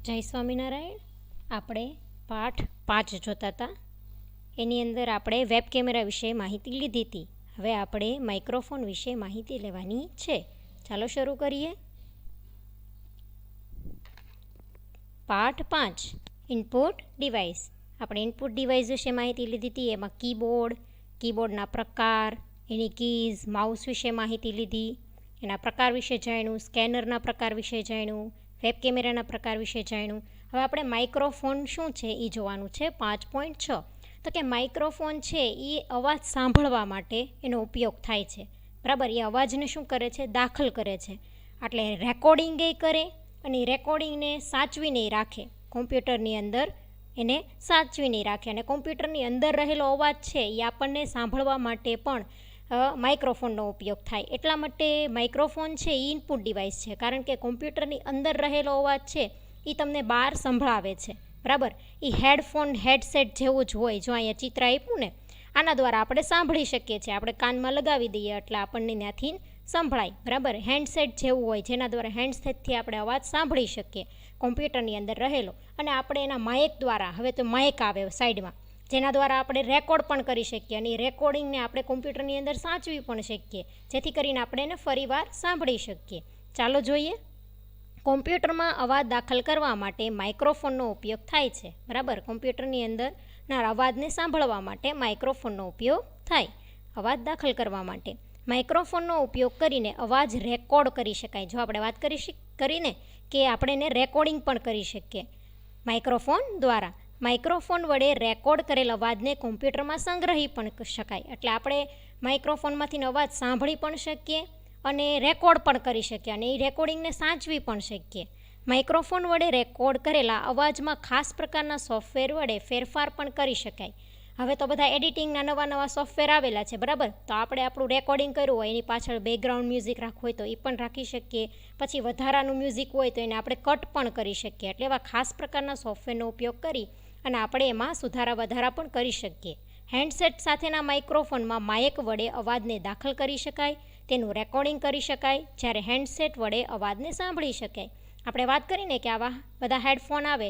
જય સ્વામિનારાયણ. આપણે પાઠ 5 જોતા હતા. એની અંદર આપણે વેબ કેમેરા વિશે માહિતી લીધી હતી. હવે આપણે માઇક્રોફોન વિશે માહિતી લેવાની છે. ચાલો શરૂ કરીએ. પાઠ 5 ઇનપુટ ડિવાઇસ. આપણે ઇનપુટ ડિવાઇસ વિશે માહિતી લીધી હતી. એમાં કીબોર્ડના પ્રકાર, એની કીઝ, માઉસ વિશે માહિતી લીધી, એના પ્રકાર વિશે જાણ્યું, સ્કેનરના પ્રકાર વિશે જાણ્યું, વેબ કેમેરાના પ્રકાર વિશે જાણ્યું. હવે આપણે માઇક્રોફોન શું છે એ જોવાનું છે. 5.6 તો કે માઇક્રોફોન છે એ અવાજ સાંભળવા માટે એનો ઉપયોગ થાય છે. બરાબર, એ અવાજને શું કરે છે? દાખલ કરે છે. એટલે રેકોર્ડિંગ એ કરે અને રેકોર્ડિંગને સાચવીને રાખે. કોમ્પ્યુટરની અંદર એને સાચવીને રાખે અને કોમ્પ્યુટરની અંદર રહેલો અવાજ છે એ આપણને સાંભળવા માટે પણ માઇક્રોફોનનો ઉપયોગ થાય. એટલા માટે માઇક્રોફોન છે એ ઇનપુટ ડિવાઇસ છે, કારણ કે કોમ્પ્યુટરની અંદર રહેલો અવાજ છે એ તમને બહાર સંભળાવે છે. બરાબર, એ હેડસેટ જેવું જ હોય. જો અહીંયા ચિત્ર આપ્યું ને, આના દ્વારા આપણે સાંભળી શકીએ છીએ. આપણે કાનમાં લગાવી દઈએ એટલે આપણને ત્યાંથી સંભળાય. બરાબર, હેન્ડસેટ જેવું હોય, જેના દ્વારા હેન્ડસેટથી આપણે અવાજ સાંભળી શકીએ કોમ્પ્યુટરની અંદર રહેલો. અને આપણે એના માઇક દ્વારા, હવે તો માઇક આવે સાઈડમાં, જેના દ્વારા આપણે રેકોર્ડ પણ કરી શકીએ અને એ રેકોર્ડિંગને આપણે કોમ્પ્યુટરની અંદર સાચવી પણ શકીએ, જેથી કરીને આપણે એને ફરીવાર સાંભળી શકીએ. ચાલો જોઈએ. કોમ્પ્યુટરમાં અવાજ દાખલ કરવા માટે માઇક્રોફોનનો ઉપયોગ થાય છે. બરાબર, કોમ્પ્યુટરની અંદરના અવાજને સાંભળવા માટે માઇક્રોફોનનો ઉપયોગ થાય. અવાજ દાખલ કરવા માટે માઇક્રોફોનનો ઉપયોગ કરીને અવાજ રેકોર્ડ કરી શકાય. જો આપણે વાત કરીને કે આપણે એને રેકોર્ડિંગ પણ કરી શકીએ માઇક્રોફોન દ્વારા. માઇક્રોફોન વડે રેકોર્ડ કરેલ અવાજને કોમ્પ્યુટરમાં સંગ્રહી પણ શકાય. એટલે આપણે માઇક્રોફોનમાંથી અવાજ સાંભળી પણ શકીએ અને રેકોર્ડ પણ કરી શકીએ અને એ રેકોર્ડિંગને સાચવી પણ શકીએ. માઇક્રોફોન વડે રેકોર્ડ કરેલા અવાજમાં ખાસ પ્રકારના સોફ્ટવેર વડે ફેરફાર પણ કરી શકાય. હવે તો બધા એડિટિંગના નવા સોફ્ટવેર આવેલા છે. બરાબર, તો આપણે આપણું રેકોર્ડિંગ કર્યું હોય એની પાછળ બેકગ્રાઉન્ડ મ્યુઝિક રાખવું હોય તો એ પણ રાખી શકીએ. પછી વધારાનું મ્યુઝિક હોય તો એને આપણે કટ પણ કરી શકીએ. એટલે એવા ખાસ પ્રકારના સોફ્ટવેરનો ઉપયોગ કરી અને આપણે એમાં સુધારા વધારા પણ કરી શકીએ. હેન્ડસેટ સાથેના માઇક્રોફોનમાં માઇક વડે અવાજને દાખલ કરી શકાય, તેનું રેકોર્ડિંગ કરી શકાય, જ્યારે હેન્ડસેટ વડે અવાજને સાંભળી શકાય. આપણે વાત કરીને કે આવા બધા હેડફોન આવે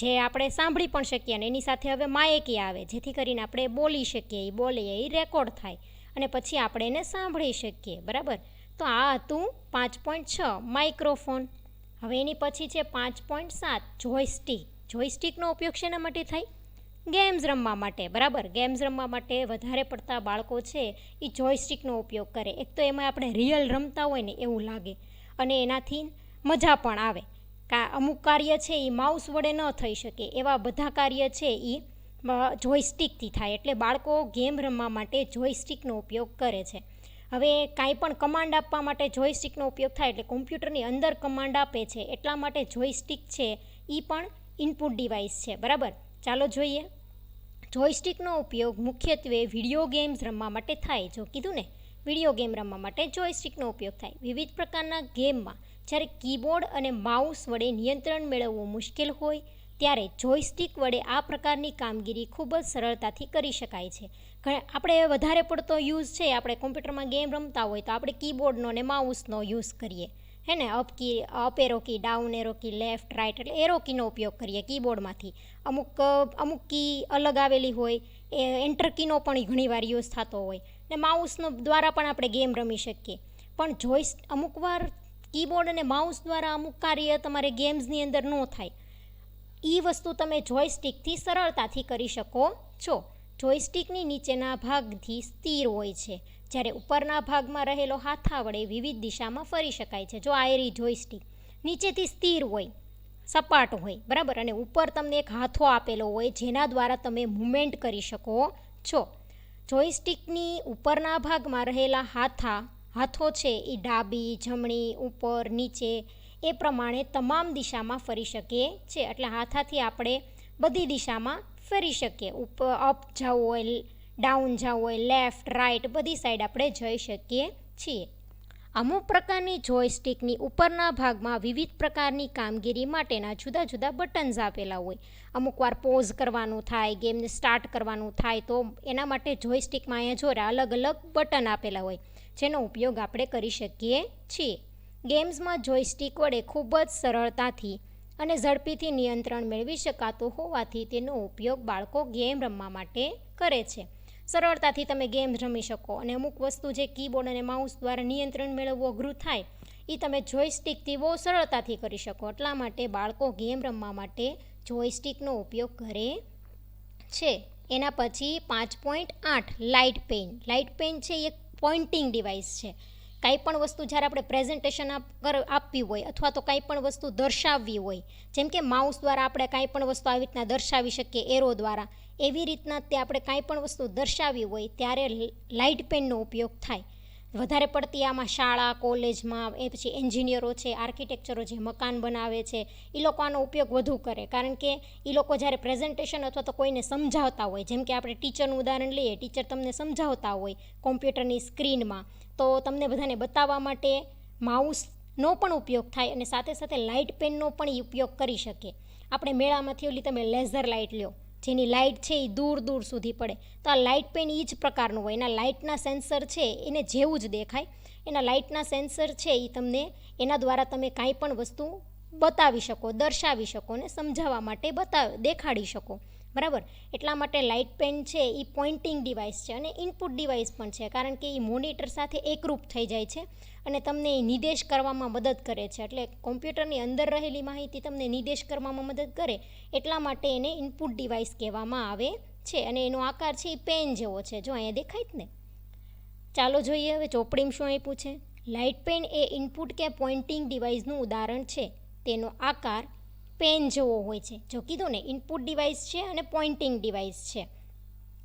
જે આપણે સાંભળી પણ શકીએ અને એની સાથે હવે માઇક આવે, જેથી કરીને આપણે બોલી શકીએ, એ બોલીએ એ રેકોર્ડ થાય અને પછી આપણે એને સાંભળી શકીએ. બરાબર, તો આ હતું 5.6 માઇક્રોફોન. હવે એની પછી છે 5.7 જોયસ્ટિક. જોયસ્ટિકનો ઉપયોગ શેના માટે થાય? ગેમ્સ રમવા માટે. બરાબર, ગેમ્સ રમવા માટે વધારે પડતા બાળકો છે એ જોયસ્ટિકનો ઉપયોગ કરે. એક તો એમાં આપણે રિયલ રમતા હોય ને એવું લાગે અને એનાથી મજા પણ આવે. અમુક કાર્ય છે એ માઉસ વડે ન થઈ શકે, એવા બધા કાર્ય છે એ જોયસ્ટિકથી થાય. એટલે બાળકો ગેમ રમવા માટે જોયસ્ટિકનો ઉપયોગ કરે છે. હવે કાંઈ પણ કમાન્ડ આપવા માટે જોયસ્ટિકનો ઉપયોગ થાય, એટલે કોમ્પ્યુટરની અંદર કમાન્ડ આપે છે એટલા માટે જોયસ્ટિક છે એ પણ ઇનપુટ ડિવાઇસ છે. બરાબર, ચાલો જોઈએ. જોયસ્ટિકનો ઉપયોગ મુખ્યત્વે વિડીયો ગેમ્સ રમવા માટે થાય. જો કીધું ને, વિડીયો ગેમ રમવા માટે જોયસ્ટિકનો ઉપયોગ થાય. વિવિધ પ્રકારના ગેમમાં જ્યારે કીબોર્ડ અને માઉસ વડે નિયંત્રણ મેળવવું મુશ્કેલ હોય ત્યારે જોયસ્ટિક વડે આ પ્રકારની કામગીરી ખૂબ જ સરળતાથી કરી શકાય છે. આપણે વધારે પડતો યુઝ છે, આપણે કોમ્પ્યુટરમાં ગેમ રમતા હોય તો આપણે કીબોર્ડનો અને માઉસનો યુઝ કરીએ. હે ને, up arrow key, down arrow key, left right, એટલે એરો કીનો ઉપયોગ કરીએ કીબોર્ડમાંથી. અમુક કી અલગ આવેલી હોય, એ એન્ટર કીનો પણ ઘણીવાર યુઝ થતો હોય ને માઉસનો દ્વારા પણ આપણે ગેમ રમી શકીએ. પણ અમુક વાર કીબોર્ડ અને માઉસ દ્વારા અમુક કાર્ય તમારે ગેમ્સની અંદર ન થાય. એ વસ્તુ તમે જોયસ્ટિકથી સરળતાથી કરી શકો છો. જોયસ્ટિકની નીચેના ભાગથી સ્થિર હોય છે, જ્યારે ઉપરના ભાગમાં રહેલો હાથા વડે વિવિધ દિશામાં ફરી શકાય છે. જો આ એરી જોયસ્ટિક નીચેથી સ્થિર હોય, સપાટ હોય. બરાબર, અને ઉપર તમને એક હાથો આપેલો હોય જેના દ્વારા તમે મૂવમેન્ટ કરી શકો છો. જોયસ્ટિકની ઉપરના ભાગમાં રહેલા હાથો છે એ ડાબી, જમણી, ઉપર, નીચે એ પ્રમાણે તમામ દિશામાં ફરી શકે છે. એટલે હાથાથી આપણે બધી દિશામાં ફરી શકીએ. ઉપર અપ જવું હોય, ડાઉન જવું હોય, લેફ્ટ રાઈટ, બધી સાઈડ આપણે જઈ શકીએ છીએ. અમુક પ્રકારની જોયસ્ટિકની ઉપરના ભાગમાં વિવિધ પ્રકારની કામગીરી માટેના જુદા જુદા બટન્સ આપેલા હોય. અમુક વાર પોઝ કરવાનું થાય, ગેમને સ્ટાર્ટ કરવાનું થાય તો એના માટે જોયસ્ટિકમાં અહીંયા જોરા અલગ અલગ બટન આપેલા હોય, જેનો ઉપયોગ આપણે કરી શકીએ છીએ. ગેમ્સમાં જોયસ્ટિક વડે ખૂબ જ સરળતાથી અને ઝડપીથી નિયંત્રણ મેળવી શકાતું હોવાથી તેનો ઉપયોગ બાળકો ગેમ રમવા માટે કરે છે. સરળતાથી તમે ગેમ રમી શકો અને અમુક વસ્તુ જે કીબોર્ડ અને માઉસ દ્વારા નિયંત્રણ મેળવવું અઘરું થાય એ તમે જોયસ્ટિકથી બહુ સરળતાથી કરી શકો. એટલા માટે બાળકો ગેમ રમવા માટે જોયસ્ટિકનો ઉપયોગ કરે છે. એના પછી 5.8 લાઇટ પેન. લાઇટ પેન છે એ પોઇન્ટિંગ ડિવાઇસ છે. કાંઈ પણ વસ્તુ જ્યારે આપણે પ્રેઝન્ટેશન આપવી હોય અથવા તો કાંઈ પણ વસ્તુ દર્શાવવી હોય, જેમ કે માઉસ દ્વારા આપણે કાંઈ પણ વસ્તુ આવી રીતના દર્શાવી શકીએ એરો દ્વારા, એવી રીતના તે આપણે કાંઈ પણ વસ્તુ દર્શાવવી હોય ત્યારે લાઇટ પેનનો ઉપયોગ થાય. વધારે પડતી આમાં શાળા કોલેજમાં, એ પછી એન્જિનિયરો છે, આર્કિટેક્ચરો જે મકાન બનાવે છે, એ લોકો આનો ઉપયોગ વધુ કરે. કારણ કે એ લોકો જ્યારે પ્રેઝન્ટેશન અથવા તો કોઈને સમજાવતા હોય, જેમ કે આપણે ટીચરનું ઉદાહરણ લઈએ, ટીચર તમને સમજાવતા હોય કોમ્પ્યુટરની સ્ક્રીનમાં, તો તમને બધાને બતાવવા માટે માઉસનો પણ ઉપયોગ થાય અને સાથે સાથે લાઇટ પેનનો પણ ઉપયોગ કરી શકે. આપણે મેળામાંથી ઓલી તમે લેઝર લાઇટ લ્યો, જેની લાઇટ છે એ દૂર દૂર સુધી પડે, તો આ લાઇટ પેન એ જ પ્રકારનું હોય. એના લાઇટના સેન્સર છે એને જેવું જ દેખાય. એના લાઇટના સેન્સર છે એ તમને એના દ્વારા તમે કાંઈ પણ વસ્તુ બતાવી શકો, દર્શાવી શકો અને સમજાવવા માટે દેખાડી શકો. બરાબર. એટલા માટે લાઇટ પેન છે એ પોઇન્ટિંગ ડિવાઇસ છે અને ઇનપુટ ડિવાઇસ પણ છે, કારણ કે એ મોનિટર સાથે એકરૂપ થઈ જાય છે અને તમને એ નિર્દેશ કરવામાં મદદ કરે છે. એટલે કોમ્પ્યુટરની અંદર રહેલી માહિતી તમને નિર્દેશ કરવામાં મદદ કરે, એટલા માટે એને ઇનપુટ ડિવાઇસ કહેવામાં આવે છે. અને એનો આકાર છે એ પેન જેવો છે. જો અહીંયા દેખાય જ ને. ચાલો જોઈએ હવે ચોપડીમાં શું આપ્યું છે. લાઇટ પેન એ ઇનપુટ કે પોઇન્ટિંગ ડિવાઇસનું ઉદાહરણ છે. તેનો આકાર પેન જેવો હોય છે. જો કીધું ને ઇનપુટ ડિવાઇસ છે અને પોઇન્ટિંગ ડિવાઇસ છે,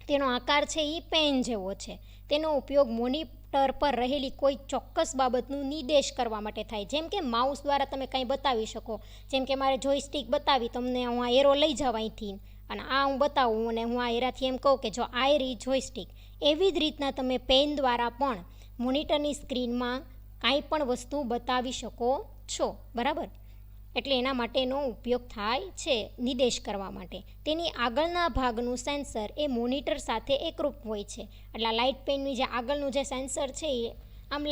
તેનો આકાર છે એ પેન જેવો છે. તેનો ઉપયોગ મોનિટર પર રહેલી કોઈ ચોક્કસ બાબતનું નિર્દેશ કરવા માટે થાય. જેમ કે માઉસ દ્વારા તમે કંઈ બતાવી શકો. જેમ કે મારે જોયસ્ટિક બતાવી, તમને હું આ એરો લઈ જાઉં અહીંથી અને આ હું બતાવું અને હું આ એરાથી એમ કહું કે જો આ રહી જોયસ્ટિક, એવી જ રીતના તમે પેન દ્વારા પણ મોનિટરની સ્ક્રીનમાં કાંઈ પણ વસ્તુ બતાવી શકો છો. બરાબર. એટલે એના માટેનો ઉપયોગ થાય છે નિર્દેશ કરવા માટે. તેની આગળના ભાગનું સેન્સર એ મોનિટર સાથે એકરૂપ હોય છે. એટલે લાઇટ પેનની જે આગળનું જે સેન્સર છે એ આમ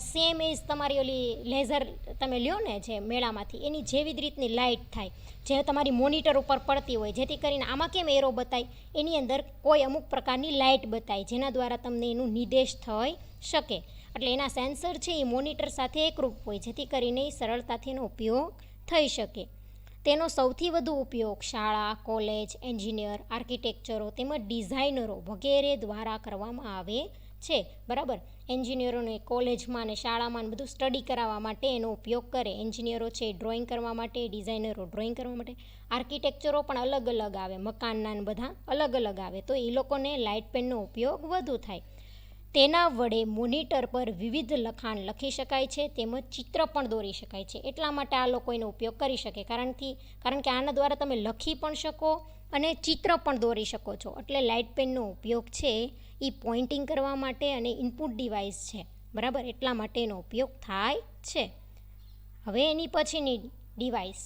સેમ એજ તમારી ઓલી લેઝર તમે લ્યો ને જે મેળામાંથી, એની જેવી જ રીતની લાઇટ થાય જે તમારી મોનિટર ઉપર પડતી હોય. જેથી કરીને આમાં કેમ એરો બતાય, એની અંદર કોઈ અમુક પ્રકારની લાઇટ બતાય જેના દ્વારા તમને એનું નિર્દેશ થઈ શકે. એટલે એના સેન્સર છે એ મોનિટર સાથે એકરૂપ હોય, જેથી કરીને એ સરળતાથી એનો ઉપયોગ થઈ શકે. તેનો સૌથી વધુ ઉપયોગ શાળા કોલેજ એન્જિનિયર આર્કિટેક્ચરો તેમજ ડિઝાઇનરો વગેરે દ્વારા કરવામાં આવે છે. બરાબર. એન્જિનિયરોને કોલેજમાં અને શાળામાં બધું સ્ટડી કરાવવા માટે એનો ઉપયોગ કરે. એન્જિનિયરો છે ડ્રોઈંગ કરવા માટે, ડિઝાઇનરો ડ્રોઈંગ કરવા માટે, આર્કિટેક્ચરો પણ અલગ અલગ આવે, મકાનના બધા અલગ અલગ આવે, તો એ લોકોને લાઇટ પેનનો ઉપયોગ વધુ થાય. તેના વડે મોનિટર પર વિવિધ લખાણ લખી શકાય છે તેમજ ચિત્ર પણ દોરી શકાય છે. એટલા માટે આ લોકો એનો ઉપયોગ કરી શકે, કારણ કે આના દ્વારા તમે લખી પણ શકો અને ચિત્ર પણ દોરી શકો છો. એટલે લાઇટ પેનનો ઉપયોગ છે એ પોઇન્ટિંગ કરવા માટે અને ઇનપુટ ડિવાઇસ છે. બરાબર. એટલા માટે એનો ઉપયોગ થાય છે. હવે એની પછીની ડિવાઇસ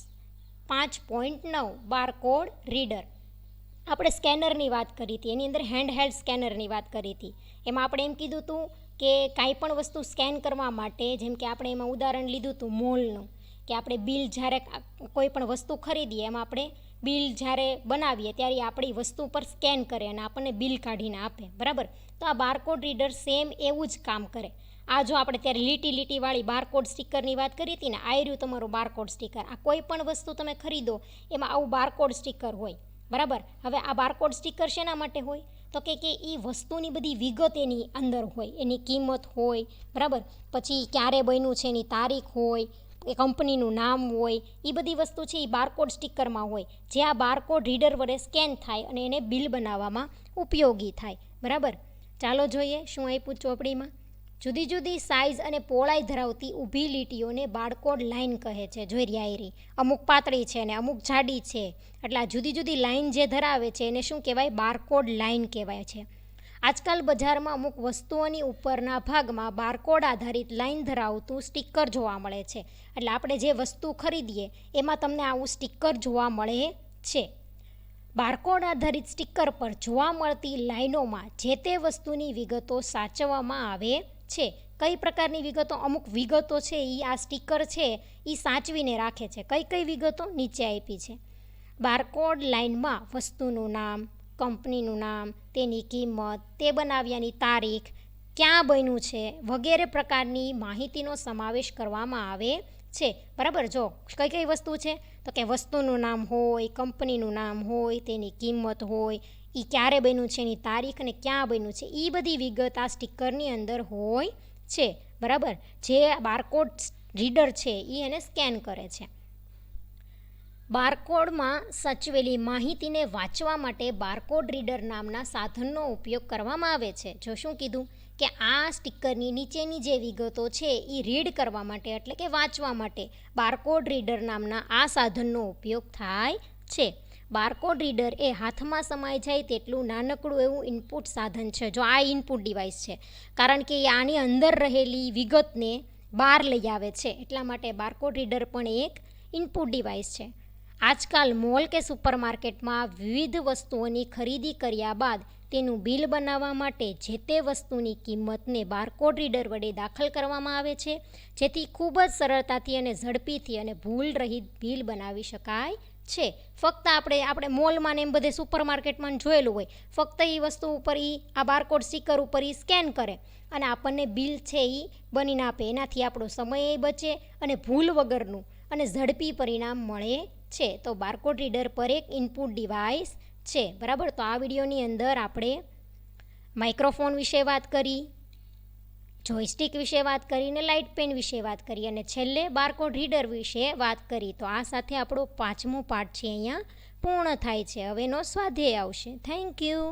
5.9 બારકોડ રીડર. આપણે સ્કેનરની વાત કરી હતી, એની અંદર હેન્ડહેલ્ડ સ્કેનરની વાત કરી હતી. એમાં આપણે એમ કીધું હતું કે કાંઈ પણ વસ્તુ સ્કેન કરવા માટે, જેમ કે આપણે એમાં ઉદાહરણ લીધું હતું મોલનું, કે આપણે બિલ જ્યારે કોઈ પણ વસ્તુ ખરીદીએ એમાં આપણે બિલ જ્યારે બનાવીએ ત્યારે આપણી વસ્તુ પર સ્કેન કરે અને આપણને બિલ કાઢીને આપે. બરાબર. તો આ બારકોડ રીડર સેમ એવું જ કામ કરે. આ જો આપણે ત્યારે લીટીવાળી બારકોડ સ્ટીકરની વાત કરી હતી ને, આ રહ્યું તમારું બારકોડ સ્ટીકર. આ કોઈ પણ વસ્તુ તમે ખરીદો એમાં આવું બારકોડ સ્ટીકર હોય. બરાબર. હવે આ બારકોડ સ્ટીકર શેના માટે હોય, તો કે એ વસ્તુની બધી વિગત એની અંદર હોય, એની કિંમત હોય. બરાબર. પછી ક્યારે બન્યું છે એની તારીખ હોય, એ કંપનીનું નામ હોય, એ બધી વસ્તુ છે એ બારકોડ સ્ટીકરમાં હોય, જે આ બારકોડ રીડર વડે સ્કેન થાય અને એને બિલ બનાવવામાં ઉપયોગી થાય. બરાબર. ચાલો જોઈએ શું આપ્યું ચોપડીમાં. જુદી જુદી સાઇઝ અને પહોળાઈ ધરાવતી ઊભી લીટીઓને બારકોડ લાઇન કહે છે. જોઈ રહ્યા એ અમુક પાતળી છે ને અમુક જાડી છે, એટલે આ જુદી જુદી લાઇન જે ધરાવે છે એને શું કહેવાય, બારકોડ લાઇન કહેવાય છે. આજકાલ બજારમાં અમુક વસ્તુઓની ઉપરના ભાગમાં બારકોડ આધારિત લાઇન ધરાવતું સ્ટીકર જોવા મળે છે. એટલે આપણે જે વસ્તુ ખરીદીએ એમાં તમને આવું સ્ટીકર જોવા મળે છે. બારકોડ આધારિત સ્ટીકર પર જોવા મળતી લાઇનોમાં જે તે વસ્તુની વિગતો સાચવવામાં આવે છે. કઈ પ્રકારની વિગતો? અમુક વિગતો છે એ આ સ્ટીકર છે એ સાચવીને રાખે છે. કઈ કઈ વિગતો નીચે આપી છે. બારકોડ લાઇનમાં વસ્તુનું નામ, કંપનીનું નામ, તેની કિંમત, તે બનાવ્યાની તારીખ, ક્યાં બન્યું છે વગેરે પ્રકારની માહિતીનો સમાવેશ કરવામાં આવે છે. બરાબર. જો કઈ કઈ વસ્તુ છે તો કે વસ્તુનું નામ હોય, કંપનીનું નામ હોય, તેની કિંમત હોય, એ ક્યારે બન્યું છે એની તારીખ અને ક્યાં બન્યું છે, એ બધી વિગત આ સ્ટીકરની અંદર હોય છે. બરાબર. જે બારકોડ રીડર છે એ એને સ્કેન કરે છે. બારકોડમાં સચવેલી માહિતીને વાંચવા માટે બારકોડ રીડર નામના સાધનનો ઉપયોગ કરવામાં આવે છે. જો શું કીધું કે આ સ્ટીકરની નીચેની જે વિગતો છે એ રીડ કરવા માટે એટલે કે વાંચવા માટે બારકોડ રીડર નામના આ સાધનનો ઉપયોગ થાય છે. બારકોડ રીડર એ હાથમાં સમાઈ જાય તેટલું નાનકડું એવું ઇનપુટ સાધન છે. જો આ ઇનપુટ ડિવાઇસ છે કારણ કે આની અંદર રહેલી વિગતને બહાર લઈ આવે છે, એટલા માટે બારકોડ રીડર પણ એક ઇનપુટ ડિવાઇસ છે. આજકાલ મોલ કે સુપરમાર્કેટમાં વિવિધ વસ્તુઓની ખરીદી કર્યા બાદ તેનું બિલ બનાવવા માટે જે તે વસ્તુની કિંમતને બારકોડ રીડર વડે દાખલ કરવામાં આવે છે, જેથી ખૂબ જ સરળતાથી અને ઝડપીથી અને ભૂલ રહિત બિલ બનાવી શકાય છે. ફક્ત આપણે મોલમાં ને એમ બધે સુપરમાર્કેટમાં જોયેલું હોય, ફક્ત એ વસ્તુ ઉપર આ બારકોડ સ્ટીકર ઉપર સ્કેન કરે અને આપણને બિલ છે એ બનીને આપે. એનાથી આપણો સમય બચે અને ભૂલ વગરનું અને ઝડપી પરિણામ મળે છે. તો બારકોડ રીડર પર એક ઇનપુટ ડિવાઇસ છે. બરાબર. તો આ વિડીયોની અંદર આપણે માઇક્રોફોન વિશે વાત કરી, જોયસ્ટિક વિશે વાત કરી ને લાઇટ પેન વિશે વાત કરી અને છેલ્લે બારકોડ રીડર વિશે વાત કરી. તો આ સાથે આપણો 5મો પાઠ છે અહીંયા પૂર્ણ થાય છે. હવેનો સ્વાધ્યાય આવશે. Thank you.